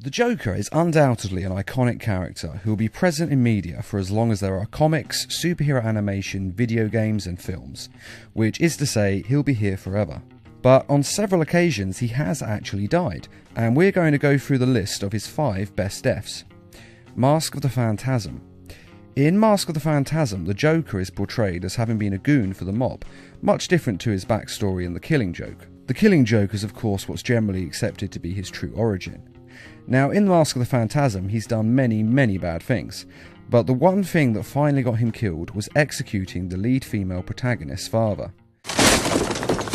The Joker is undoubtedly an iconic character who will be present in media for as long as there are comics, superhero animation, video games and films, which is to say he'll be here forever. But on several occasions he has actually died, and we're going to go through the list of his 5 best deaths. Mask of the Phantasm. In Mask of the Phantasm, the Joker is portrayed as having been a goon for the mob, much different to his backstory in The Killing Joke. The Killing Joke is of course what's generally accepted to be his true origin. Now, in Mask of the Phantasm, he's done many bad things, but the one thing that finally got him killed was executing the lead female protagonist's father.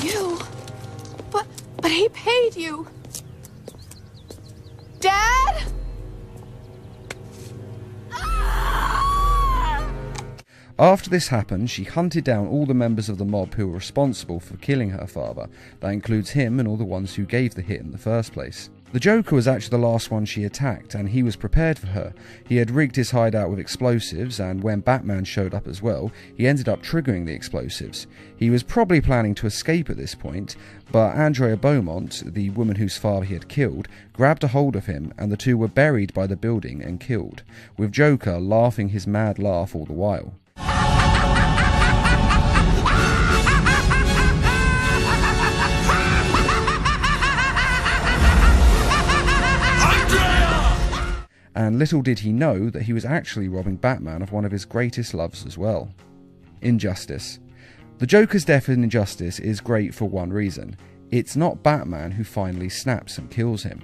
You? But he paid you! Dad? After this happened, she hunted down all the members of the mob who were responsible for killing her father. That includes him and all the ones who gave the hit in the first place. The Joker was actually the last one she attacked, and he was prepared for her. He had rigged his hideout with explosives, and when Batman showed up as well, he ended up triggering the explosives. He was probably planning to escape at this point, but Andrea Beaumont, the woman whose father he had killed, grabbed a hold of him, and the two were buried by the building and killed, with Joker laughing his mad laugh all the while. And little did he know that he was actually robbing Batman of one of his greatest loves as well. Injustice. The Joker's death in Injustice is great for one reason. It's not Batman who finally snaps and kills him.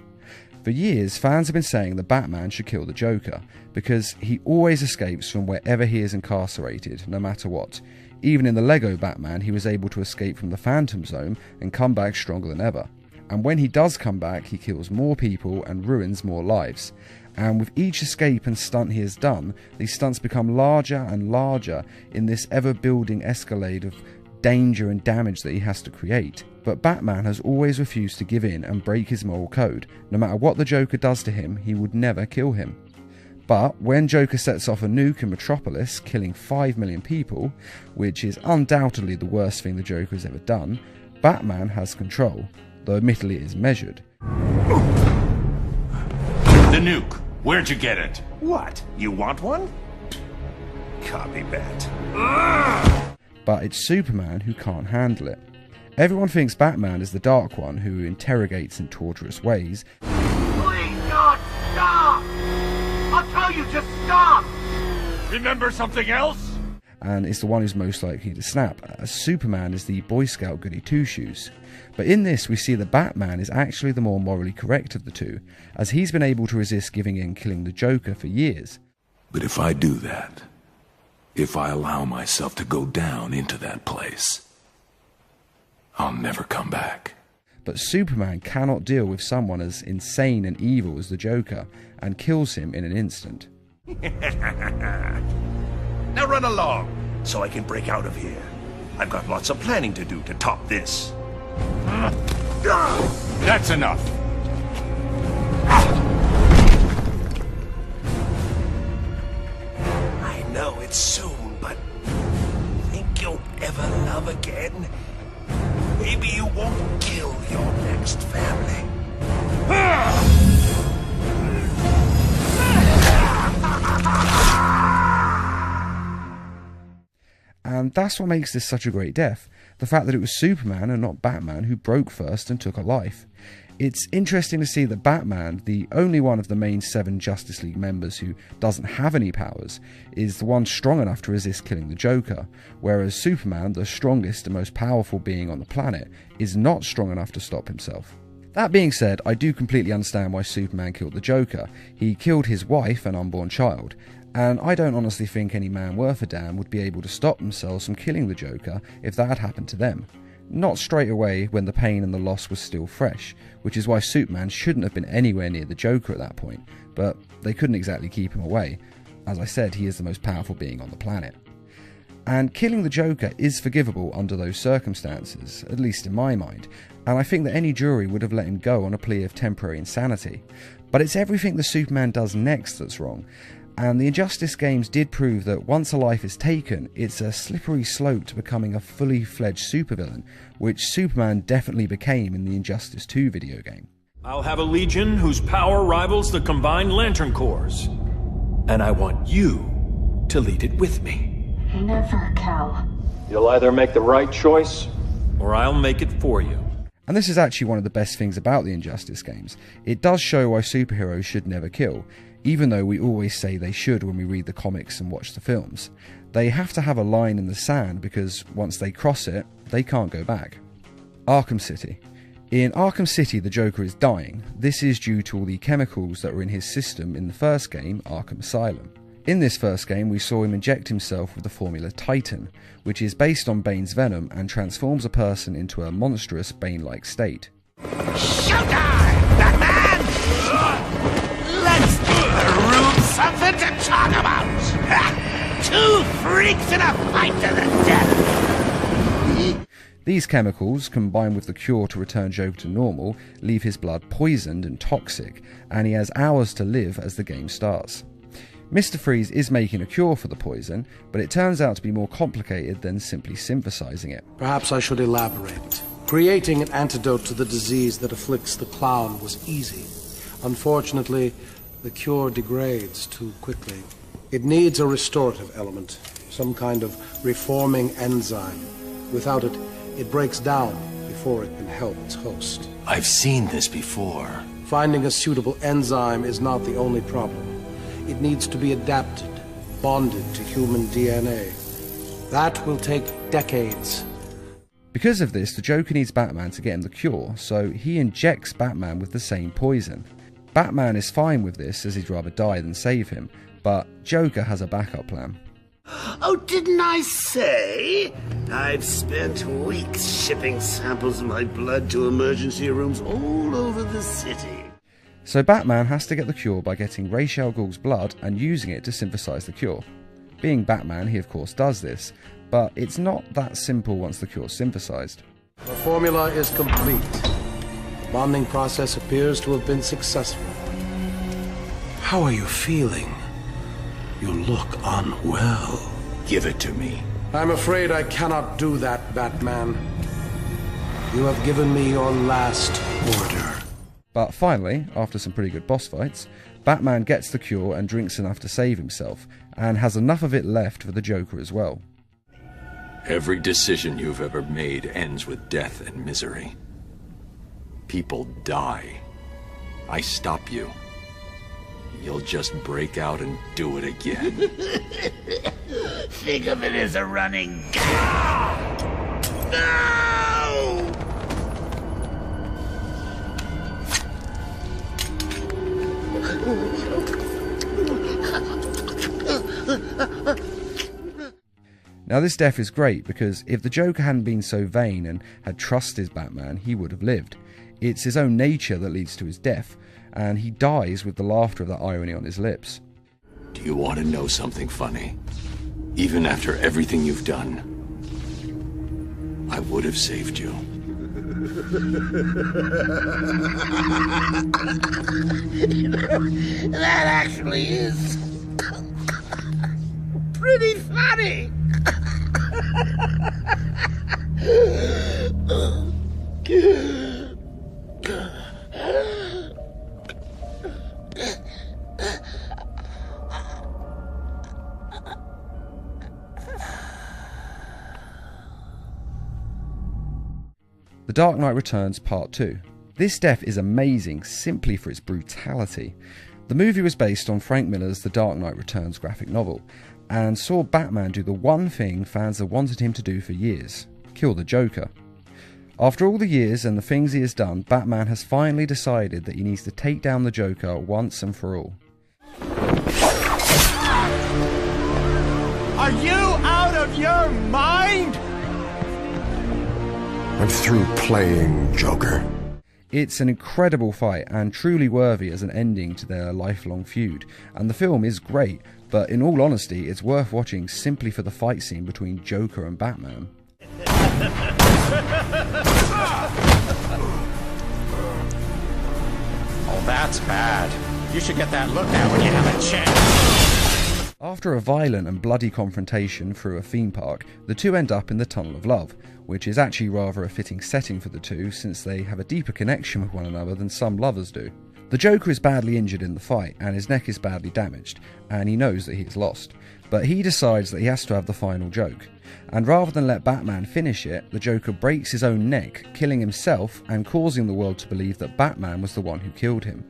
For years, fans have been saying that Batman should kill the Joker, because he always escapes from wherever he is incarcerated, no matter what. Even in the Lego Batman, he was able to escape from the Phantom Zone and come back stronger than ever. And when he does come back, he kills more people and ruins more lives. And with each escape and stunt he has done, these stunts become larger and larger in this ever-building escalade of danger and damage that he has to create. But Batman has always refused to give in and break his moral code. No matter what the Joker does to him, he would never kill him. But when Joker sets off a nuke in Metropolis, killing 5 million people, which is undoubtedly the worst thing the Joker has ever done, Batman has control, though admittedly it is measured. The nuke. Where'd you get it? What? You want one? Copy that. But it's Superman who can't handle it. Everyone thinks Batman is the Dark One who interrogates in torturous ways. Please, God, stop! I'll tell you, just stop! Remember something else? And is the one who's most likely to snap, as Superman is the Boy Scout goody two-shoes. But in this we see that Batman is actually the more morally correct of the two, as he's been able to resist giving in killing the Joker for years. But if I do that, if I allow myself to go down into that place, I'll never come back. But Superman cannot deal with someone as insane and evil as the Joker, and kills him in an instant. Now run along, so I can break out of here. I've got lots of planning to do to top this. That's enough. I know it's soon, but think you'll ever love again? Maybe you won't kill your next family. And that's what makes this such a great death, the fact that it was Superman and not Batman who broke first and took a life. It's interesting to see that Batman, the only one of the main 7 Justice League members who doesn't have any powers, is the one strong enough to resist killing the Joker, whereas Superman, the strongest and most powerful being on the planet, is not strong enough to stop himself. That being said, I do completely understand why Superman killed the Joker. He killed his wife and unborn child, and I don't honestly think any man worth a damn would be able to stop themselves from killing the Joker if that had happened to them. Not straight away when the pain and the loss was still fresh, which is why Superman shouldn't have been anywhere near the Joker at that point, but they couldn't exactly keep him away. As I said, he is the most powerful being on the planet. And killing the Joker is forgivable under those circumstances, at least in my mind, and I think that any jury would have let him go on a plea of temporary insanity. But it's everything the Superman does next that's wrong, and the Injustice games did prove that once a life is taken, it's a slippery slope to becoming a fully fledged supervillain, which Superman definitely became in the Injustice 2 video game. I'll have a legion whose power rivals the combined Lantern Corps. And I want you to lead it with me. Never, Cal. You'll either make the right choice, or I'll make it for you. And this is actually one of the best things about the Injustice games. It does show why superheroes should never kill, even though we always say they should when we read the comics and watch the films. They have to have a line in the sand because once they cross it, they can't go back. Arkham City. In Arkham City, the Joker is dying. This is due to all the chemicals that were in his system in the first game, Arkham Asylum. In this first game, we saw him inject himself with the formula Titan, which is based on Bane's venom and transforms a person into a monstrous Bane-like state. Showtime, Batman! Let's give the room something to talk about! Two freaks in a fight to the death! These chemicals, combined with the cure to return Joker to normal, leave his blood poisoned and toxic, and he has hours to live as the game starts. Mr. Freeze is making a cure for the poison, but it turns out to be more complicated than simply synthesizing it. Perhaps I should elaborate. Creating an antidote to the disease that afflicts the clown was easy. Unfortunately, the cure degrades too quickly. It needs a restorative element, some kind of reforming enzyme. Without it, it breaks down before it can help its host. I've seen this before. Finding a suitable enzyme is not the only problem. It needs to be adapted, bonded to human DNA. That will take decades. Because of this, the Joker needs Batman to get him the cure, so he injects Batman with the same poison. Batman is fine with this, as he'd rather die than save him, but Joker has a backup plan. Oh, didn't I say? I've spent weeks shipping samples of my blood to emergency rooms all over the city. So Batman has to get the cure by getting Ra's al Ghul's blood and using it to synthesize the cure. Being Batman, he of course does this, but it's not that simple once the cure's synthesized. The formula is complete. The bonding process appears to have been successful. How are you feeling? You look unwell. Give it to me. I'm afraid I cannot do that, Batman. You have given me your last order. But finally, after some pretty good boss fights, Batman gets the cure and drinks enough to save himself, and has enough of it left for the Joker as well. Every decision you've ever made ends with death and misery. People die. I stop you. You'll just break out and do it again. Think of it as a running gag. No! Now this death is great because if the Joker hadn't been so vain and had trusted Batman, he would have lived. It's his own nature that leads to his death, and he dies with the laughter of that irony on his lips. Do you want to know something funny? Even after everything you've done, I would have saved you. You know, that actually is pretty funny. The Dark Knight Returns Part 2. This death is amazing simply for its brutality. The movie was based on Frank Miller's The Dark Knight Returns graphic novel, and saw Batman do the one thing fans have wanted him to do for years: kill the Joker. After all the years and the things he has done, Batman has finally decided that he needs to take down the Joker once and for all. Are you out of your mind? I'm through playing Joker. It's an incredible fight and truly worthy as an ending to their lifelong feud, and the film is great, but in all honesty it's worth watching simply for the fight scene between Joker and Batman. Oh, that's bad. You should get that looked at when you have a chance. After a violent and bloody confrontation through a theme park, the two end up in the Tunnel of Love, which is actually rather a fitting setting for the two since they have a deeper connection with one another than some lovers do. The Joker is badly injured in the fight and his neck is badly damaged, and he knows that he is lost. But he decides that he has to have the final joke. And rather than let Batman finish it, the Joker breaks his own neck, killing himself and causing the world to believe that Batman was the one who killed him.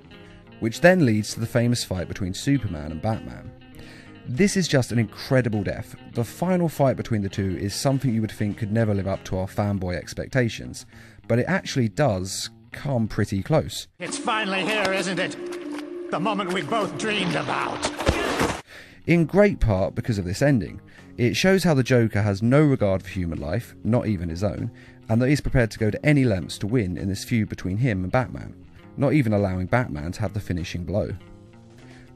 Which then leads to the famous fight between Superman and Batman. This is just an incredible death. The final fight between the two is something you would think could never live up to our fanboy expectations, but it actually does come pretty close. It's finally here, isn't it? The moment we both dreamed about. In great part because of this ending. It shows how the Joker has no regard for human life, not even his own, and that he's prepared to go to any lengths to win in this feud between him and Batman, not even allowing Batman to have the finishing blow.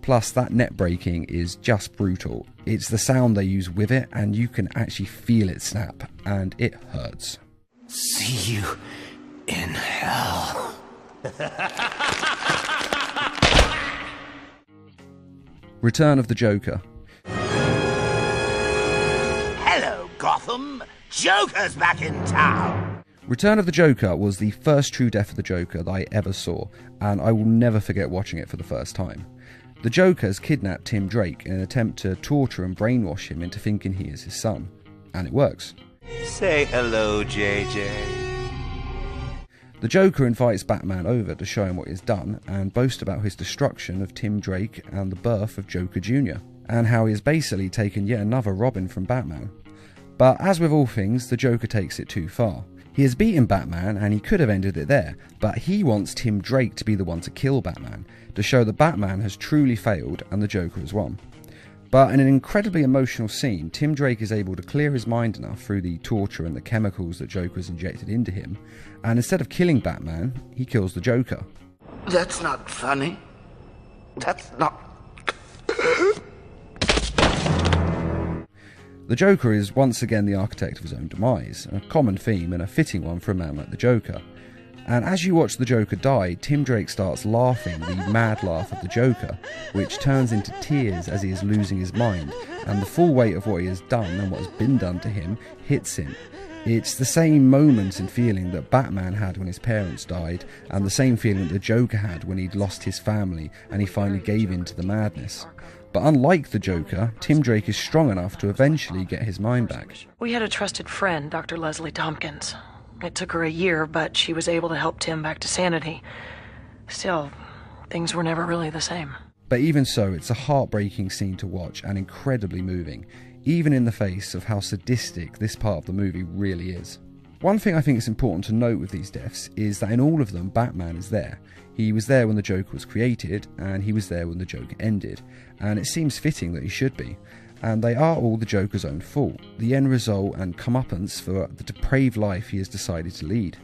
Plus, that net breaking is just brutal. It's the sound they use with it, and you can actually feel it snap, and it hurts. See you in hell. Return of the Joker. Hello, Gotham. Joker's back in town. Return of the Joker was the first true death of the Joker that I ever saw, and I will never forget watching it for the first time. The Joker has kidnapped Tim Drake in an attempt to torture and brainwash him into thinking he is his son. And it works. Say hello, JJ. The Joker invites Batman over to show him what he has done and boast about his destruction of Tim Drake and the birth of Joker Jr., and how he has basically taken yet another Robin from Batman. But as with all things, the Joker takes it too far. He has beaten Batman and he could have ended it there, but he wants Tim Drake to be the one to kill Batman, to show that Batman has truly failed and the Joker has won. But in an incredibly emotional scene, Tim Drake is able to clear his mind enough through the torture and the chemicals that Joker has injected into him, and instead of killing Batman, he kills the Joker. That's not funny. That's not... The Joker is once again the architect of his own demise, a common theme and a fitting one for a man like the Joker. And as you watch the Joker die, Tim Drake starts laughing the mad laugh of the Joker, which turns into tears as he is losing his mind, and the full weight of what he has done and what has been done to him hits him. It's the same moment and feeling that Batman had when his parents died, and the same feeling that the Joker had when he'd lost his family and he finally gave in to the madness. But unlike the Joker, Tim Drake is strong enough to eventually get his mind back. We had a trusted friend, Dr. Leslie Tompkins. It took her a year, but she was able to help Tim back to sanity. Still, things were never really the same. But even so, it's a heartbreaking scene to watch and incredibly moving, even in the face of how sadistic this part of the movie really is. One thing I think is important to note with these deaths is that in all of them, Batman is there. He was there when the Joker was created, and he was there when the Joker ended, and it seems fitting that he should be. And they are all the Joker's own fault, the end result and comeuppance for the depraved life he has decided to lead.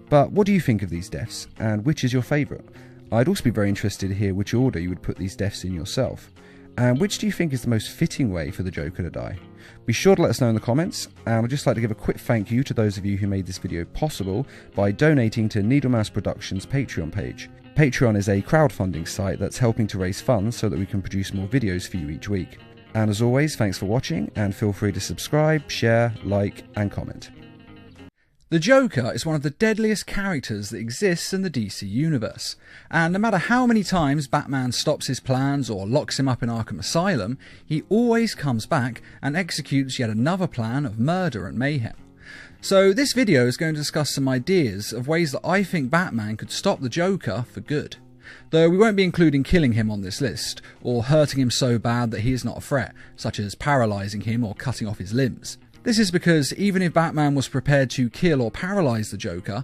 But what do you think of these deaths, and which is your favourite? I'd also be very interested to hear which order you would put these deaths in yourself. And which do you think is the most fitting way for the Joker to die? Be sure to let us know in the comments, and I'd just like to give a quick thank you to those of you who made this video possible by donating to Needlemouse Productions' Patreon page. Patreon is a crowdfunding site that's helping to raise funds so that we can produce more videos for you each week. And as always, thanks for watching, and feel free to subscribe, share, like, and comment. The Joker is one of the deadliest characters that exists in the DC universe, and no matter how many times Batman stops his plans or locks him up in Arkham Asylum, he always comes back and executes yet another plan of murder and mayhem. So this video is going to discuss some ideas of ways that I think Batman could stop the Joker for good. Though we won't be including killing him on this list, or hurting him so bad that he is not a threat, such as paralysing him or cutting off his limbs. This is because even if Batman was prepared to kill or paralyse the Joker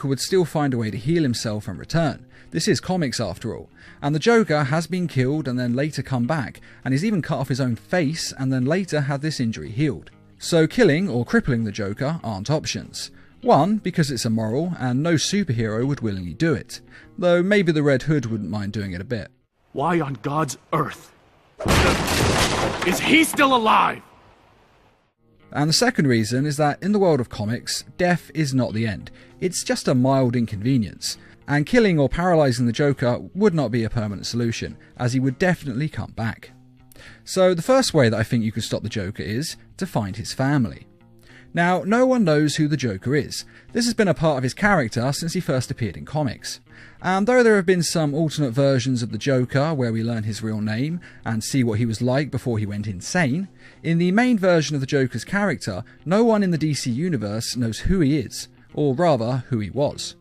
would still find a way to heal himself and return. This is comics after all, and the Joker has been killed and then later come back, and he's even cut off his own face and then later had this injury healed. So killing or crippling the Joker aren't options. One, because it's immoral and no superhero would willingly do it, though maybe the Red Hood wouldn't mind doing it a bit. Why on God's earth is he still alive? And the second reason is that in the world of comics, death is not the end. It's just a mild inconvenience, and killing or paralysing the Joker would not be a permanent solution, as he would definitely come back. So the first way that I think you could stop the Joker is to find his family. Now, no one knows who the Joker is. This has been a part of his character since he first appeared in comics. And though there have been some alternate versions of the Joker where we learn his real name and see what he was like before he went insane, in the main version of the Joker's character, no one in the DC universe knows who he is, or rather, who he was.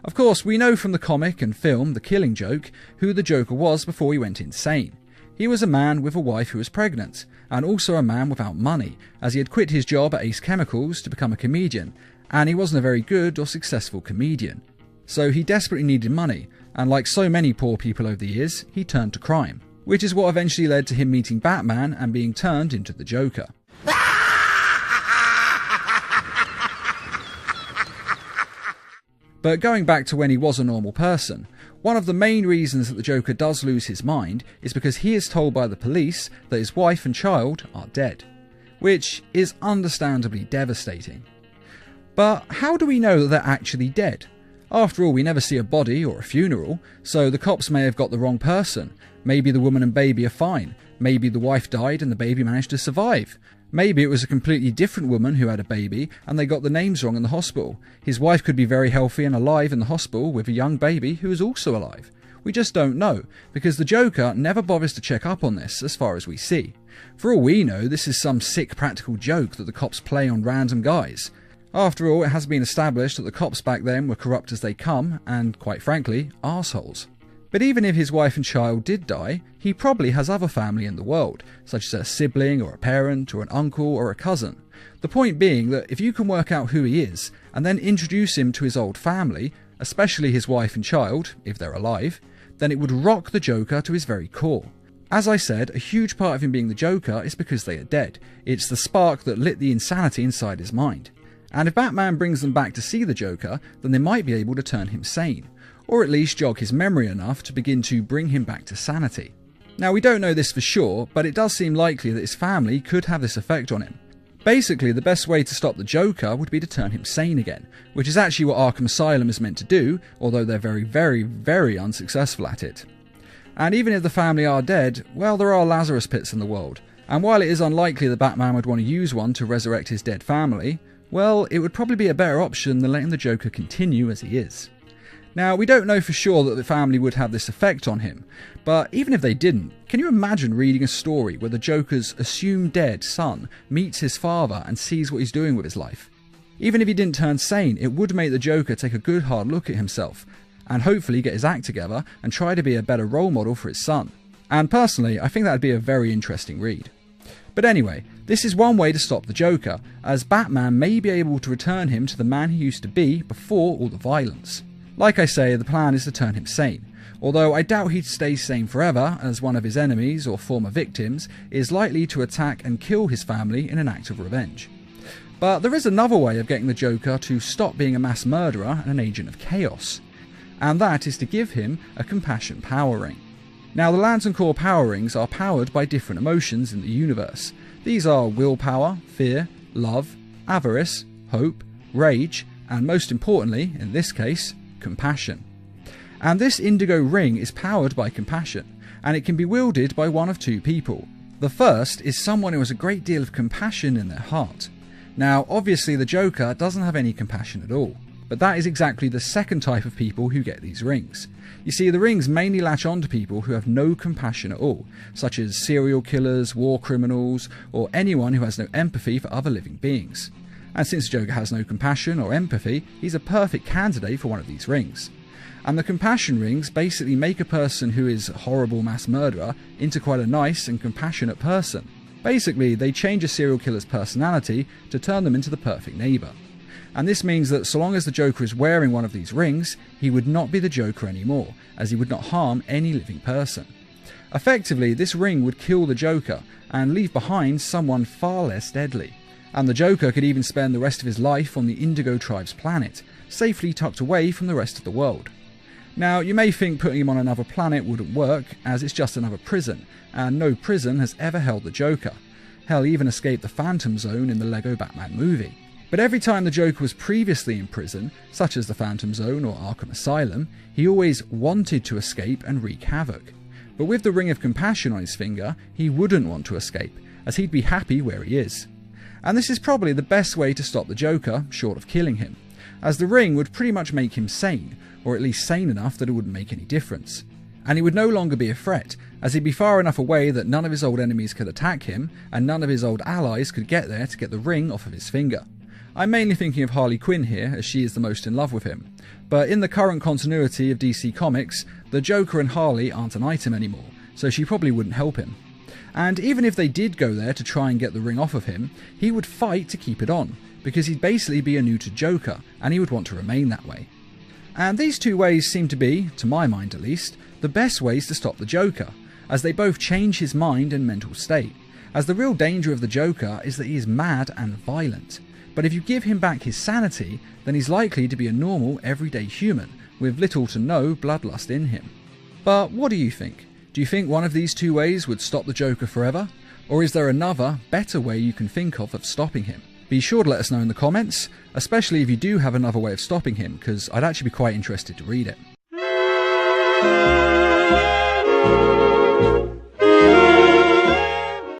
Of course, we know from the comic and film The Killing Joke who the Joker was before he went insane. He was a man with a wife who was pregnant, and also a man without money, as he had quit his job at Ace Chemicals to become a comedian, and he wasn't a very good or successful comedian. So he desperately needed money, and like so many poor people over the years, he turned to crime, which is what eventually led to him meeting Batman and being turned into the Joker. But going back to when he was a normal person, one of the main reasons that the Joker does lose his mind is because he is told by the police that his wife and child are dead, which is understandably devastating. But how do we know that they're actually dead? After all, we never see a body or a funeral, so the cops may have got the wrong person. Maybe the woman and baby are fine. Maybe the wife died and the baby managed to survive. Maybe it was a completely different woman who had a baby and they got the names wrong in the hospital. His wife could be very healthy and alive in the hospital with a young baby who is also alive. We just don't know, because the Joker never bothers to check up on this as far as we see. For all we know, this is some sick practical joke that the cops play on random guys. After all, it has been established that the cops back then were corrupt as they come and, quite frankly, arseholes. But even if his wife and child did die, he probably has other family in the world, such as a sibling or a parent or an uncle or a cousin. The point being that if you can work out who he is, and then introduce him to his old family, especially his wife and child, if they're alive, then it would rock the Joker to his very core. As I said, a huge part of him being the Joker is because they are dead. It's the spark that lit the insanity inside his mind. And if Batman brings them back to see the Joker, then they might be able to turn him sane, or at least jog his memory enough to begin to bring him back to sanity. Now, we don't know this for sure, but it does seem likely that his family could have this effect on him. Basically, the best way to stop the Joker would be to turn him sane again, which is actually what Arkham Asylum is meant to do, although they're very, very, very unsuccessful at it. And even if the family are dead, well, there are Lazarus pits in the world, and while it is unlikely that Batman would want to use one to resurrect his dead family, well, it would probably be a better option than letting the Joker continue as he is. Now, we don't know for sure that the family would have this effect on him, but even if they didn't, can you imagine reading a story where the Joker's assumed dead son meets his father and sees what he's doing with his life? Even if he didn't turn sane, it would make the Joker take a good hard look at himself, and hopefully get his act together and try to be a better role model for his son. And personally, I think that would be a very interesting read. But anyway, this is one way to stop the Joker, as Batman may be able to return him to the man he used to be before all the violence. Like I say, the plan is to turn him sane, although I doubt he'd stay sane forever, as one of his enemies or former victims is likely to attack and kill his family in an act of revenge. But there is another way of getting the Joker to stop being a mass murderer and an agent of chaos, and that is to give him a compassion power ring. Now, the Lantern Corps power rings are powered by different emotions in the universe. These are willpower, fear, love, avarice, hope, rage, and most importantly, in this case, compassion. And this indigo ring is powered by compassion, and it can be wielded by one of two people. The first is someone who has a great deal of compassion in their heart. Now, obviously the Joker doesn't have any compassion at all, but that is exactly the second type of people who get these rings. You see, the rings mainly latch on to people who have no compassion at all, such as serial killers, war criminals, or anyone who has no empathy for other living beings. And since Joker has no compassion or empathy, he's a perfect candidate for one of these rings. And the compassion rings basically make a person who is a horrible mass murderer into quite a nice and compassionate person. Basically, they change a serial killer's personality to turn them into the perfect neighbour. And this means that so long as the Joker is wearing one of these rings, he would not be the Joker anymore, as he would not harm any living person. Effectively, this ring would kill the Joker and leave behind someone far less deadly. And the Joker could even spend the rest of his life on the Indigo Tribe's planet, safely tucked away from the rest of the world. Now, you may think putting him on another planet wouldn't work, as it's just another prison, and no prison has ever held the Joker. Hell, he even escaped the Phantom Zone in the Lego Batman movie. But every time the Joker was previously in prison, such as the Phantom Zone or Arkham Asylum, he always wanted to escape and wreak havoc. But with the Ring of Compassion on his finger, he wouldn't want to escape, as he'd be happy where he is. And this is probably the best way to stop the Joker, short of killing him, as the ring would pretty much make him sane, or at least sane enough that it wouldn't make any difference. And he would no longer be a threat, as he'd be far enough away that none of his old enemies could attack him, and none of his old allies could get there to get the ring off of his finger. I'm mainly thinking of Harley Quinn here, as she is the most in love with him. But in the current continuity of DC Comics, the Joker and Harley aren't an item anymore, so she probably wouldn't help him. And even if they did go there to try and get the ring off of him, he would fight to keep it on, because he'd basically be a neutered Joker, and he would want to remain that way. And these two ways seem to be, to my mind at least, the best ways to stop the Joker, as they both change his mind and mental state, as the real danger of the Joker is that he is mad and violent. But if you give him back his sanity, then he's likely to be a normal, everyday human, with little to no bloodlust in him. But what do you think? Do you think one of these two ways would stop the Joker forever? Or is there another, better way you can think of stopping him? Be sure to let us know in the comments, especially if you do have another way of stopping him, because I'd actually be quite interested to read it.